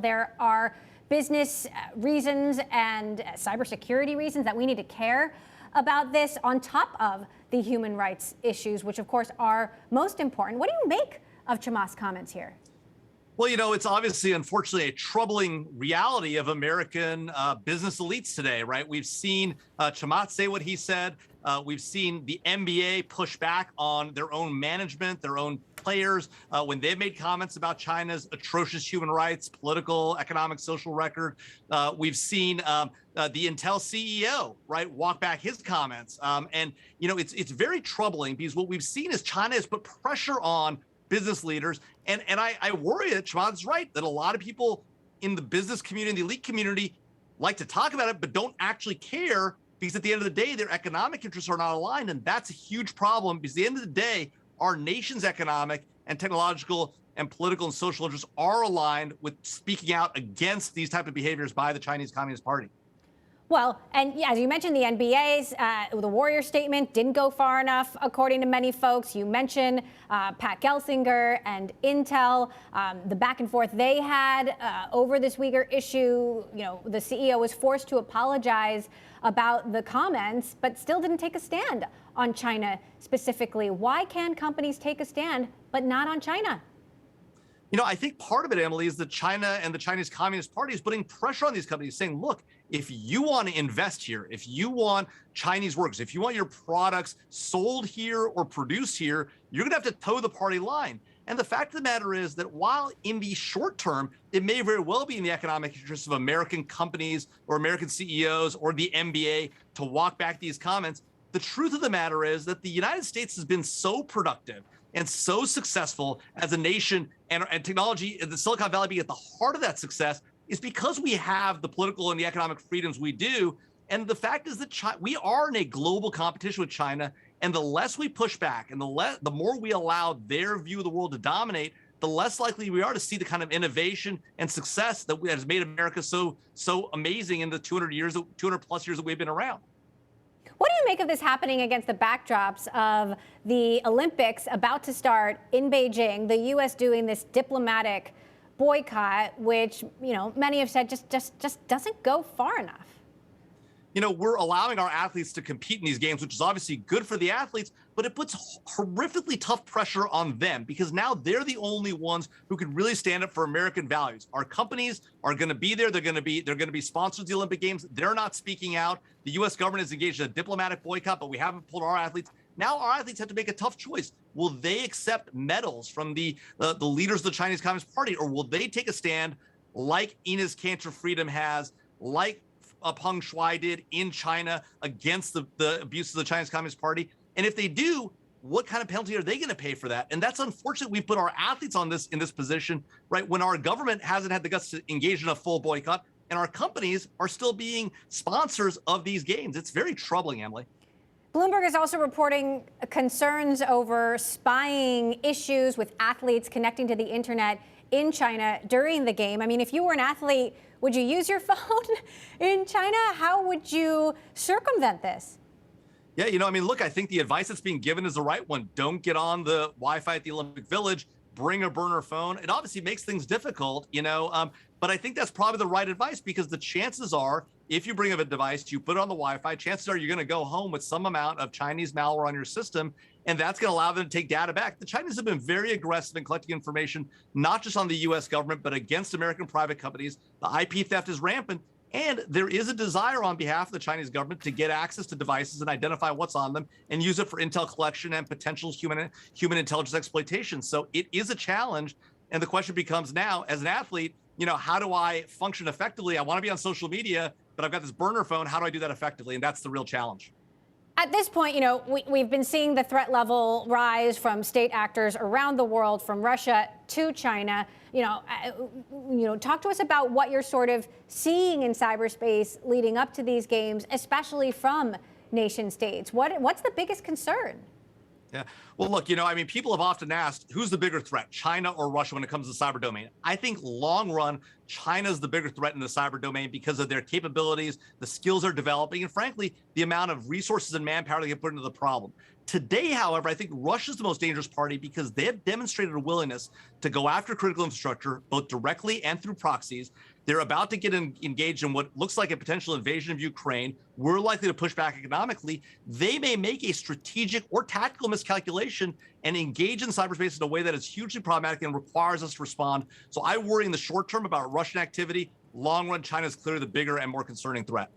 There are business reasons and cybersecurity reasons that we need to care about this on top of the human rights issues, which of course are most important. What do you make of Chamath's comments here? Well, it's obviously, unfortunately, a troubling reality of American business elites today, right? We've seen Chamath say what he said. We've seen the NBA push back on their own management, their own players, when they've made comments about China's atrocious human rights, political, economic, social record. We've seen the Intel CEO, right, walk back his comments. And it's very troubling because what we've seen is China has put pressure on business leaders. And I worry that Chamath's right, that a lot of people in the business community, the elite community, like to talk about it, but don't actually care, because at the end of the day, their economic interests are not aligned. And that's a huge problem, because at the end of the day, our nation's economic and technological and political and social interests are aligned with speaking out against these type of behaviors by the Chinese Communist Party. Well, and as you mentioned, the NBA's, the Warrior statement didn't go far enough, according to many folks. You mentioned Pat Gelsinger and Intel, the back and forth they had over this Uyghur issue. The CEO was forced to apologize about the comments, but still didn't take a stand on China specifically. Why can companies take a stand, but not on China? I think part of it, Emily, is that China and the Chinese Communist Party is putting pressure on these companies, saying, look, if you want to invest here, if you want Chinese workers, if you want your products sold here or produced here, you're going to have to toe the party line. And the fact of the matter is that while in the short term, it may very well be in the economic interests of American companies or American CEOs or the NBA to walk back these comments, the truth of the matter is that the United States has been so productive and so successful as a nation, and technology, the Silicon Valley being at the heart of that success, is because we have the political and the economic freedoms we do. And the fact is that we are in a global competition with China, and the less we push back and the more we allow their view of the world to dominate, the less likely we are to see the kind of innovation and success that has made America so amazing in the 200 plus years that we've been around. What do you make of this happening against the backdrops of the Olympics about to start in Beijing, the U.S. doing this diplomatic boycott, which, many have said just doesn't go far enough? We're allowing our athletes to compete in these games, which is obviously good for the athletes, but it puts horrifically tough pressure on them, because now they're the only ones who can really stand up for American values. Our companies are going to be there. They're going to be sponsors of the Olympic Games. They're not speaking out. The U.S. government is engaged in a diplomatic boycott, but we haven't pulled our athletes. Now our athletes have to make a tough choice. Will they accept medals from the leaders of the Chinese Communist Party, or will they take a stand like Enes Kanter Freedom has, like Peng Shuai did in China against the abuse of the Chinese Communist Party? And if they do, what kind of penalty are they going to pay for that? And that's unfortunate. We put our athletes in this position, right, when our government hasn't had the guts to engage in a full boycott, and our companies are still being sponsors of these games. It's very troubling, Emily. Bloomberg is also reporting concerns over spying issues with athletes connecting to the internet in China during the game. I mean, if you were an athlete, would you use your phone in China? How would you circumvent this? Yeah, look, I think the advice that's being given is the right one. Don't get on the Wi-Fi at the Olympic Village. Bring a burner phone. It obviously makes things difficult, but I think that's probably the right advice, because the chances are, if you bring up a device, you put it on the Wi-Fi, chances are you're going to go home with some amount of Chinese malware on your system, and that's going to allow them to take data back. The Chinese have been very aggressive in collecting information, not just on the U.S. government, but against American private companies. The IP theft is rampant, and there is a desire on behalf of the Chinese government to get access to devices and identify what's on them and use it for intel collection and potential human intelligence exploitation. So it is a challenge, and the question becomes now, as an athlete, how do I function effectively? I want to be on social media, but I've got this burner phone. How do I do that effectively? And that's the real challenge. At this point, we've been seeing the threat level rise from state actors around the world, from Russia to China. Talk to us about what you're sort of seeing in cyberspace leading up to these games, especially from nation states. What's the biggest concern? Yeah. Well, look, I mean, people have often asked who's the bigger threat, China or Russia, when it comes to cyber domain. I think long run, China's the bigger threat in the cyber domain because of their capabilities, the skills they're developing, and frankly, the amount of resources and manpower they get put into the problem. Today, however, I think Russia's the most dangerous party because they have demonstrated a willingness to go after critical infrastructure, both directly and through proxies. They're about to get engaged in what looks like a potential invasion of Ukraine. We're likely to push back economically. They may make a strategic or tactical miscalculation and engage in cyberspace in a way that is hugely problematic and requires us to respond. So I worry in the short term about Russian activity. Long run, China is clearly the bigger and more concerning threat.